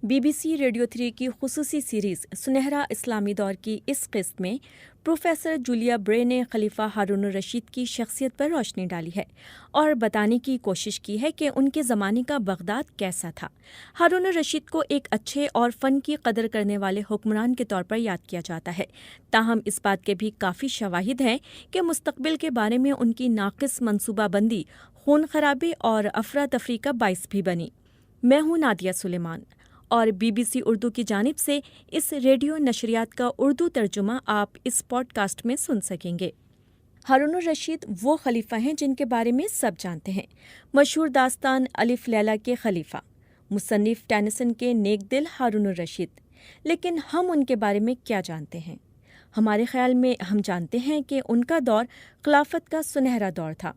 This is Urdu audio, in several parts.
BBC ریڈیو 3 کی خصوصی سیریز سنہرا اسلامی دور کی اس قسط میں پروفیسر جولیا برے نے خلیفہ ہارون الرشید کی شخصیت پر روشنی ڈالی ہے اور بتانے کی کوشش کی ہے کہ ان کے زمانے کا بغداد کیسا تھا۔ ہارون الرشید کو ایک اچھے اور فن کی قدر کرنے والے حکمران کے طور پر یاد کیا جاتا ہے، تاہم اس بات کے بھی کافی شواہد ہیں کہ مستقبل کے بارے میں ان کی ناقص منصوبہ بندی خون خرابے اور افراتفری کا باعث بھی بنی۔ میں ہوں نادیہ سلیمان اور BBC اردو کی جانب سے اس ریڈیو نشریات کا اردو ترجمہ آپ اس پوڈ کاسٹ میں سن سکیں گے۔ ہارون الرشید وہ خلیفہ ہیں جن کے بارے میں سب جانتے ہیں۔ مشہور داستان الف لیلہ کے خلیفہ، مصنف ٹینیسن کے نیک دل ہارون الرشید۔ لیکن ہم ان کے بارے میں کیا جانتے ہیں؟ ہمارے خیال میں ہم جانتے ہیں کہ ان کا دور خلافت کا سنہرا دور تھا۔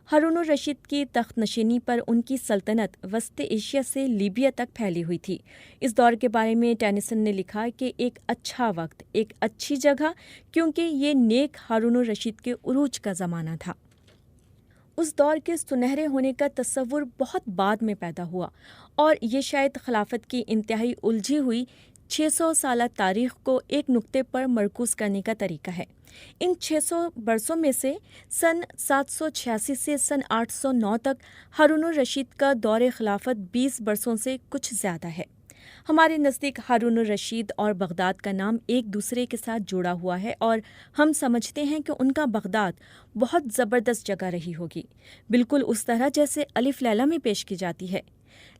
ہارون الرشید کی تخت نشینی پر ان کی سلطنت وسط ایشیا سے لیبیا تک پھیلی ہوئی تھی۔ اس دور کے بارے میں ٹینیسن نے لکھا کہ ایک اچھا وقت، ایک اچھی جگہ، کیونکہ یہ نیک ہارون الرشید کے عروج کا زمانہ تھا۔ اس دور کے سنہرے ہونے کا تصور بہت بعد میں پیدا ہوا اور یہ شاید خلافت کی انتہائی الجھی ہوئی 600 سالہ تاریخ کو ایک نقطے پر مرکوز کرنے کا طریقہ ہے۔ ان 600 برسوں میں سے سن 786 سے سن 809 تک ہارون الرشید کا دور خلافت 20 برسوں سے کچھ زیادہ ہے۔ ہمارے نزدیک ہارون الرشید اور بغداد کا نام ایک دوسرے کے ساتھ جڑا ہوا ہے اور ہم سمجھتے ہیں کہ ان کا بغداد بہت زبردست جگہ رہی ہوگی، بالکل اس طرح جیسے الف لیلہ میں پیش کی جاتی ہے۔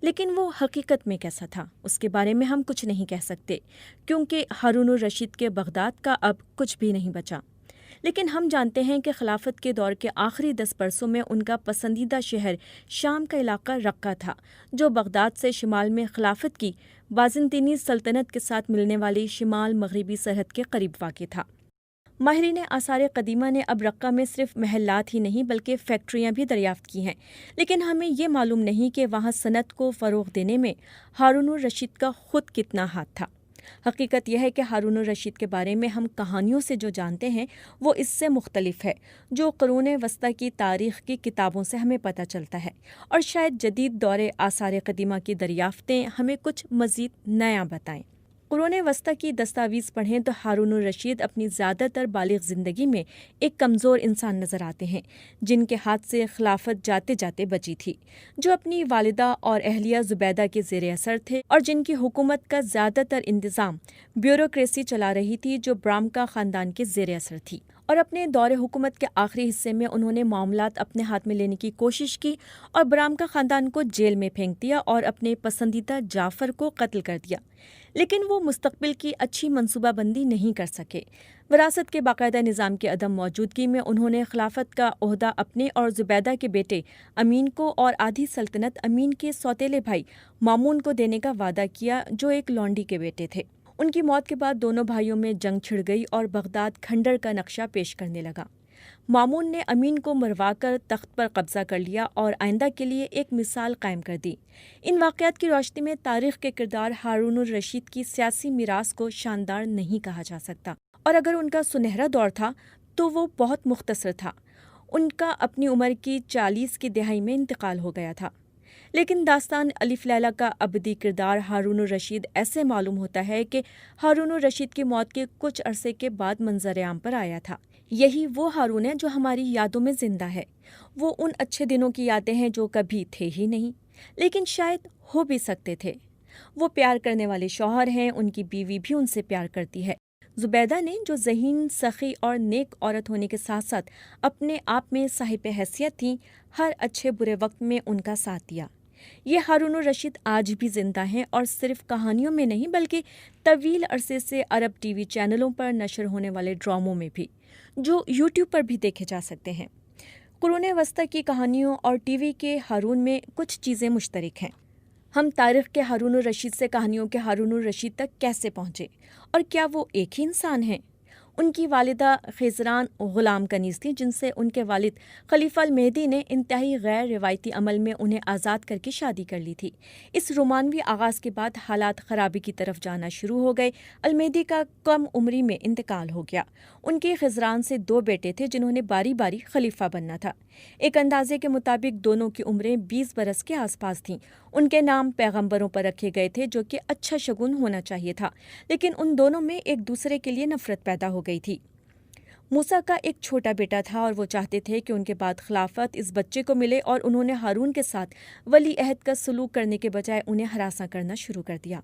لیکن وہ حقیقت میں کیسا تھا، اس کے بارے میں ہم کچھ نہیں کہہ سکتے، کیونکہ ہارون الرشید کے بغداد کا اب کچھ بھی نہیں بچا۔ لیکن ہم جانتے ہیں کہ خلافت کے دور کے آخری 10 برسوں میں ان کا پسندیدہ شہر شام کا علاقہ رقہ تھا، جو بغداد سے شمال میں خلافت کی بازنطینی سلطنت کے ساتھ ملنے والی شمال مغربی سرحد کے قریب واقع تھا۔ ماہرین آثار قدیمہ نے اب رقہ میں صرف محلات ہی نہیں بلکہ فیکٹریاں بھی دریافت کی ہیں، لیکن ہمیں یہ معلوم نہیں کہ وہاں صنعت کو فروغ دینے میں ہارون الرشید کا خود کتنا ہاتھ تھا۔ حقیقت یہ ہے کہ ہارون الرشید کے بارے میں ہم کہانیوں سے جو جانتے ہیں وہ اس سے مختلف ہے جو قرون وسطی کی تاریخ کی کتابوں سے ہمیں پتہ چلتا ہے، اور شاید جدید دور آثار قدیمہ کی دریافتیں ہمیں کچھ مزید نیا بتائیں۔ قرون وسطی کی دستاویز پڑھیں تو ہارون الرشید اپنی زیادہ تر بالغ زندگی میں ایک کمزور انسان نظر آتے ہیں، جن کے ہاتھ سے خلافت جاتے جاتے بچی تھی، جو اپنی والدہ اور اہلیہ زبیدہ کے زیر اثر تھے اور جن کی حکومت کا زیادہ تر انتظام بیوروکریسی چلا رہی تھی جو برامکا خاندان کے زیر اثر تھی، اور اپنے دور حکومت کے آخری حصے میں انہوں نے معاملات اپنے ہاتھ میں لینے کی کوشش کی اور برامکا خاندان کو جیل میں پھینک دیا اور اپنے پسندیدہ جعفر کو قتل کر دیا۔ لیکن وہ مستقبل کی اچھی منصوبہ بندی نہیں کر سکے۔ وراثت کے باقاعدہ نظام کی عدم موجودگی میں انہوں نے خلافت کا عہدہ اپنے اور زبیدہ کے بیٹے امین کو اور آدھی سلطنت امین کے سوتیلے بھائی مامون کو دینے کا وعدہ کیا، جو ایک لونڈی کے بیٹے تھے۔ ان کی موت کے بعد دونوں بھائیوں میں جنگ چھڑ گئی اور بغداد کھنڈر کا نقشہ پیش کرنے لگا۔ مامون نے امین کو مروا کر تخت پر قبضہ کر لیا اور آئندہ کے لیے ایک مثال قائم کر دی۔ ان واقعات کی روشنی میں تاریخ کے کردار ہارون الرشید کی سیاسی میراث کو شاندار نہیں کہا جا سکتا، اور اگر ان کا سنہرا دور تھا تو وہ بہت مختصر تھا۔ ان کا اپنی عمر کی 40 کی دہائی میں انتقال ہو گیا تھا۔ لیکن داستان الف لیلہ کا ابدی کردار ہارون الرشید ایسے معلوم ہوتا ہے کہ ہارون الرشید کی موت کے کچھ عرصے کے بعد منظر عام پر آیا تھا۔ یہی وہ ہارون ہے جو ہماری یادوں میں زندہ ہے۔ وہ ان اچھے دنوں کی یادیں ہیں جو کبھی تھے ہی نہیں، لیکن شاید ہو بھی سکتے تھے۔ وہ پیار کرنے والے شوہر ہیں، ان کی بیوی بھی ان سے پیار کرتی ہے، زبیدہ نے، جو ذہین، سخی اور نیک عورت ہونے کے ساتھ ساتھ اپنے آپ میں صاحب حیثیت تھیں، ہر اچھے برے وقت میں ان کا ساتھ دیا۔ یہ ہارون الرشید آج بھی زندہ ہیں، اور صرف کہانیوں میں نہیں بلکہ طویل عرصے سے عرب ٹی وی چینلوں پر نشر ہونے والے ڈراموں میں بھی، جو یوٹیوب پر بھی دیکھے جا سکتے ہیں۔ قرون وسطی کی کہانیوں اور ٹی وی کے ہارون میں کچھ چیزیں مشترک ہیں۔ ہم تاریخ کے ہارون الرشید سے کہانیوں کے ہارون الرشید تک کیسے پہنچے، اور کیا وہ ایک ہی انسان ہیں؟ ان کی والدہ خیزران غلام کنیز تھیں، جن سے ان کے والد خلیفہ المہدی نے انتہائی غیر روایتی عمل میں انہیں آزاد کر کے شادی کر لی تھی۔ اس رومانوی آغاز کے بعد حالات خرابی کی طرف جانا شروع ہو گئے۔ المہدی کا کم عمری میں انتقال ہو گیا۔ ان کے خیزران سے 2 بیٹے تھے جنہوں نے باری باری خلیفہ بننا تھا۔ ایک اندازے کے مطابق دونوں کی عمریں 20 برس کے آس پاس تھیں۔ ان کے نام پیغمبروں پر رکھے گئے تھے، جو کہ اچھا شگون ہونا چاہیے تھا، لیکن ان دونوں میں ایک دوسرے کے لیے نفرت پیدا ہو گئی تھی۔ موسیٰ کا ایک چھوٹا بیٹا تھا اور وہ چاہتے تھے کہ ان کے بعد خلافت اس بچے کو ملے، اور انہوں نے ہارون کے ساتھ ولی عہد کا سلوک کرنے کے بجائے انہیں ہراساں کرنا شروع کر دیا۔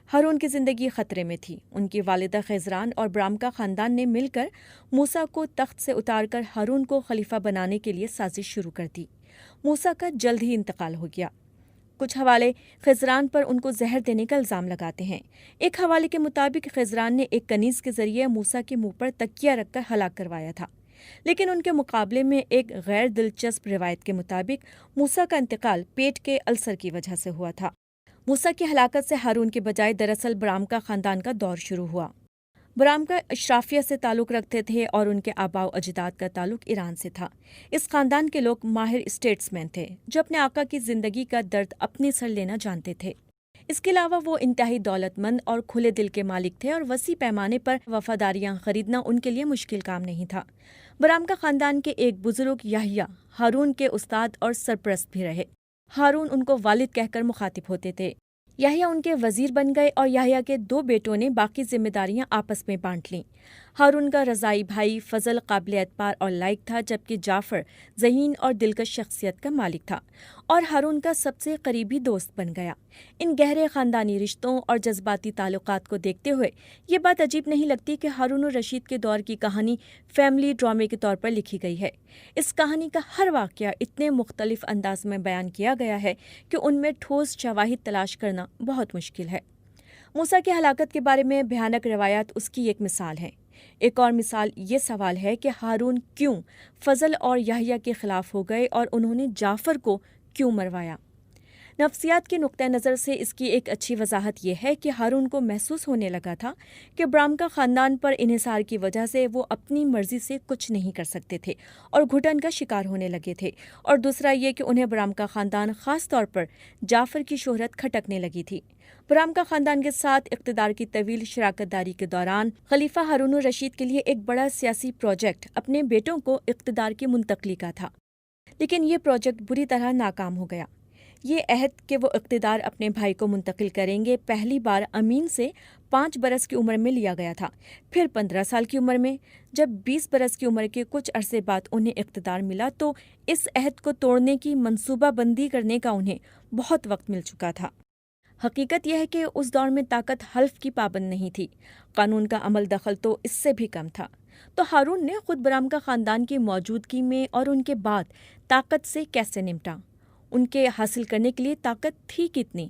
ہارون کی زندگی خطرے میں تھی۔ ان کی والدہ خیزران اور برام کا خاندان نے مل کر موسیٰ کو تخت سے اتار کر ہارون کو خلیفہ بنانے کے لیے سازش شروع کر دی۔ موسیٰ کا جلد ہی انتقال ہو گیا۔ کچھ حوالے خیزران پر ان کو زہر دینے کا الزام لگاتے ہیں۔ ایک حوالے کے مطابق خیزران نے ایک کنیز کے ذریعے موسیٰ کے منہ پر تکیہ رکھ کر ہلاک کروایا تھا، لیکن ان کے مقابلے میں ایک غیر دلچسپ روایت کے مطابق موسیٰ کا انتقال پیٹ کے السر کی وجہ سے ہوا تھا۔ موسیٰ کی ہلاکت سے ہارون کے بجائے دراصل برام کا خاندان کا دور شروع ہوا۔ برام کا اشرافیہ سے تعلق رکھتے تھے اور ان کے آباء و اجداد کا تعلق ایران سے تھا۔ اس خاندان کے لوگ ماہر اسٹیٹس مین تھے جو اپنے آقا کی زندگی کا درد اپنے سر لینا جانتے تھے۔ اس کے علاوہ وہ انتہائی دولت مند اور کھلے دل کے مالک تھے، اور وسیع پیمانے پر وفاداریاں خریدنا ان کے لیے مشکل کام نہیں تھا۔ برام کا خاندان کے ایک بزرگ یحییٰ ہارون کے استاد اور سرپرست بھی رہے۔ ہارون ان کو والد کہہ کر مخاطب ہوتے تھے۔ یحییٰ ان کے وزیر بن گئے اور یحییٰ کے 2 بیٹوں نے باقی ذمہ داریاں آپس میں بانٹ لیں۔ ہارون کا رضائی بھائی فضل قابل اعتبار اور لائق تھا، جبکہ جعفر ذہین اور دلکش شخصیت کا مالک تھا اور ہارون کا سب سے قریبی دوست بن گیا۔ ان گہرے خاندانی رشتوں اور جذباتی تعلقات کو دیکھتے ہوئے یہ بات عجیب نہیں لگتی کہ ہارون الرشید کے دور کی کہانی فیملی ڈرامے کے طور پر لکھی گئی ہے۔ اس کہانی کا ہر واقعہ اتنے مختلف انداز میں بیان کیا گیا ہے کہ ان میں ٹھوس شواہد تلاش کرنا بہت مشکل ہے۔ موسیٰ کی ہلاکت کے بارے میں بھیانک روایات اس کی ایک مثال ہے۔ ایک اور مثال یہ سوال ہے کہ ہارون کیوں فضل اور یحییٰ کے خلاف ہو گئے اور انہوں نے جعفر کو کیوں مروایا۔ نفسیات کے نقطہ نظر سے اس کی ایک اچھی وضاحت یہ ہے کہ ہارون کو محسوس ہونے لگا تھا کہ برام کا خاندان پر انحصار کی وجہ سے وہ اپنی مرضی سے کچھ نہیں کر سکتے تھے اور گھٹن کا شکار ہونے لگے تھے، اور دوسرا یہ کہ انہیں برام کا خاندان خاص طور پر جعفر کی شہرت کھٹکنے لگی تھی۔ برام کا خاندان کے ساتھ اقتدار کی طویل شراکت داری کے دوران خلیفہ ہارون الرشید کے لیے ایک بڑا سیاسی پروجیکٹ اپنے بیٹوں کو اقتدار کی منتقلی کا تھا، لیکن یہ پروجیکٹ بری طرح ناکام ہو گیا۔ یہ عہد کہ وہ اقتدار اپنے بھائی کو منتقل کریں گے پہلی بار امین سے 5 برس کی عمر میں لیا گیا تھا، پھر 15 سال کی عمر میں۔ جب 20 برس کی عمر کے کچھ عرصے بعد انہیں اقتدار ملا تو اس عہد کو توڑنے کی منصوبہ بندی کرنے کا انہیں بہت وقت مل چکا تھا۔ حقیقت یہ ہے کہ اس دور میں طاقت حلف کی پابند نہیں تھی، قانون کا عمل دخل تو اس سے بھی کم تھا۔ تو ہارون نے خود برام کا خاندان کی موجودگی میں اور ان کے بعد طاقت سے کیسے نمٹا؟ ان کے حاصل کرنے کے لیے طاقت تھی کتنی؟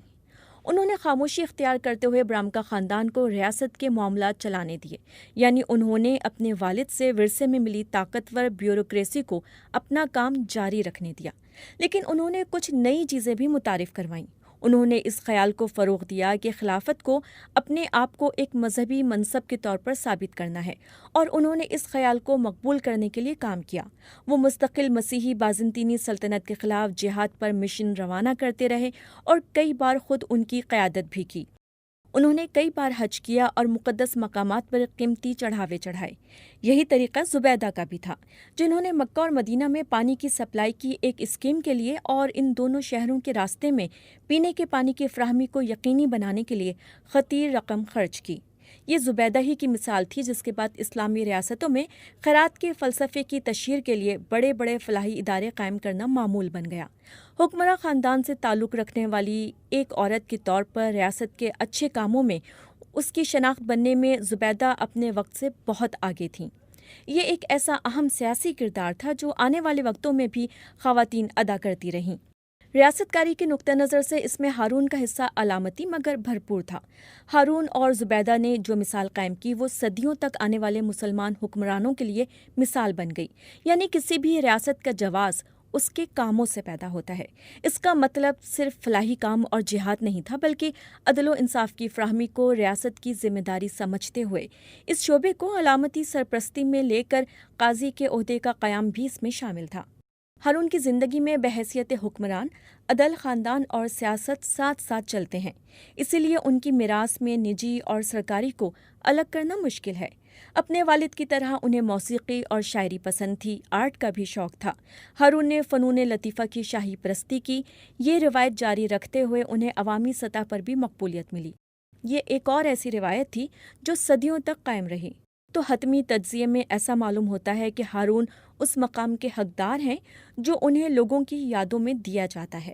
انہوں نے خاموشی اختیار کرتے ہوئے برام کا خاندان کو ریاست کے معاملات چلانے دیے، یعنی انہوں نے اپنے والد سے ورثے میں ملی طاقتور بیوروکریسی کو اپنا کام جاری رکھنے دیا، لیکن انہوں نے کچھ نئی چیزیں بھی متعارف کروائیں۔ انہوں نے اس خیال کو فروغ دیا کہ خلافت کو اپنے آپ کو ایک مذہبی منصب کے طور پر ثابت کرنا ہے، اور انہوں نے اس خیال کو مقبول کرنے کے لیے کام کیا۔ وہ مستقل مسیحی بازنطینی سلطنت کے خلاف جہاد پر مشن روانہ کرتے رہے اور کئی بار خود ان کی قیادت بھی کی۔ انہوں نے کئی بار حج کیا اور مقدس مقامات پر قیمتی چڑھاوے چڑھائے۔ یہی طریقہ زبیدہ کا بھی تھا، جنہوں نے مکہ اور مدینہ میں پانی کی سپلائی کی ایک اسکیم کے لیے اور ان دونوں شہروں کے راستے میں پینے کے پانی کی فراہمی کو یقینی بنانے کے لیے خطیر رقم خرچ کی۔ یہ زبیدہ ہی کی مثال تھی جس کے بعد اسلامی ریاستوں میں خیرات کے فلسفے کی تشہیر کے لیے بڑے بڑے فلاحی ادارے قائم کرنا معمول بن گیا۔ حکمراں خاندان سے تعلق رکھنے والی ایک عورت کے طور پر ریاست کے اچھے کاموں میں اس کی شناخت بننے میں زبیدہ اپنے وقت سے بہت آگے تھیں۔ یہ ایک ایسا اہم سیاسی کردار تھا جو آنے والے وقتوں میں بھی خواتین ادا کرتی رہیں۔ ریاست کاری کے نقطہ نظر سے اس میں ہارون کا حصہ علامتی مگر بھرپور تھا۔ ہارون اور زبیدہ نے جو مثال قائم کی وہ صدیوں تک آنے والے مسلمان حکمرانوں کے لیے مثال بن گئی، یعنی کسی بھی ریاست کا جواز اس کے کاموں سے پیدا ہوتا ہے۔ اس کا مطلب صرف فلاحی کام اور جہاد نہیں تھا، بلکہ عدل و انصاف کی فراہمی کو ریاست کی ذمہ داری سمجھتے ہوئے اس شعبے کو علامتی سرپرستی میں لے کر قاضی کے عہدے کا قیام بھی اس میں شامل تھا۔ ہارون کی زندگی میں بحیثیت حکمران عدل، خاندان اور سیاست ساتھ ساتھ چلتے ہیں، اسی لیے ان کی میراث میں نجی اور سرکاری کو الگ کرنا مشکل ہے۔ اپنے والد کی طرح انہیں موسیقی اور شاعری پسند تھی، آرٹ کا بھی شوق تھا۔ ہارون نے فنون لطیفہ کی شاہی پرستی کی، یہ روایت جاری رکھتے ہوئے انہیں عوامی سطح پر بھی مقبولیت ملی۔ یہ ایک اور ایسی روایت تھی جو صدیوں تک قائم رہی۔ تو حتمی تجزیے میں ایسا معلوم ہوتا ہے کہ ہارون اس مقام کے حقدار ہیں جو انہیں لوگوں کی یادوں میں دیا جاتا ہے۔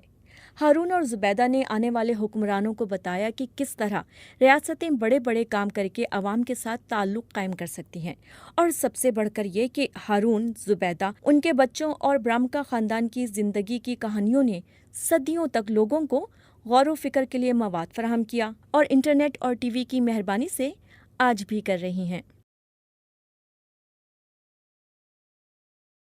ہارون اور زبیدہ نے آنے والے حکمرانوں کو بتایا کہ کس طرح ریاستیں بڑے بڑے کام کر کے عوام کے ساتھ تعلق قائم کر سکتی ہیں، اور سب سے بڑھ کر یہ کہ ہارون، زبیدہ، ان کے بچوں اور برامکا خاندان کی زندگی کی کہانیوں نے صدیوں تک لوگوں کو غور و فکر کے لیے مواد فراہم کیا، اور انٹرنیٹ اور ٹی وی کی مہربانی سے آج بھی کر رہی ہیں۔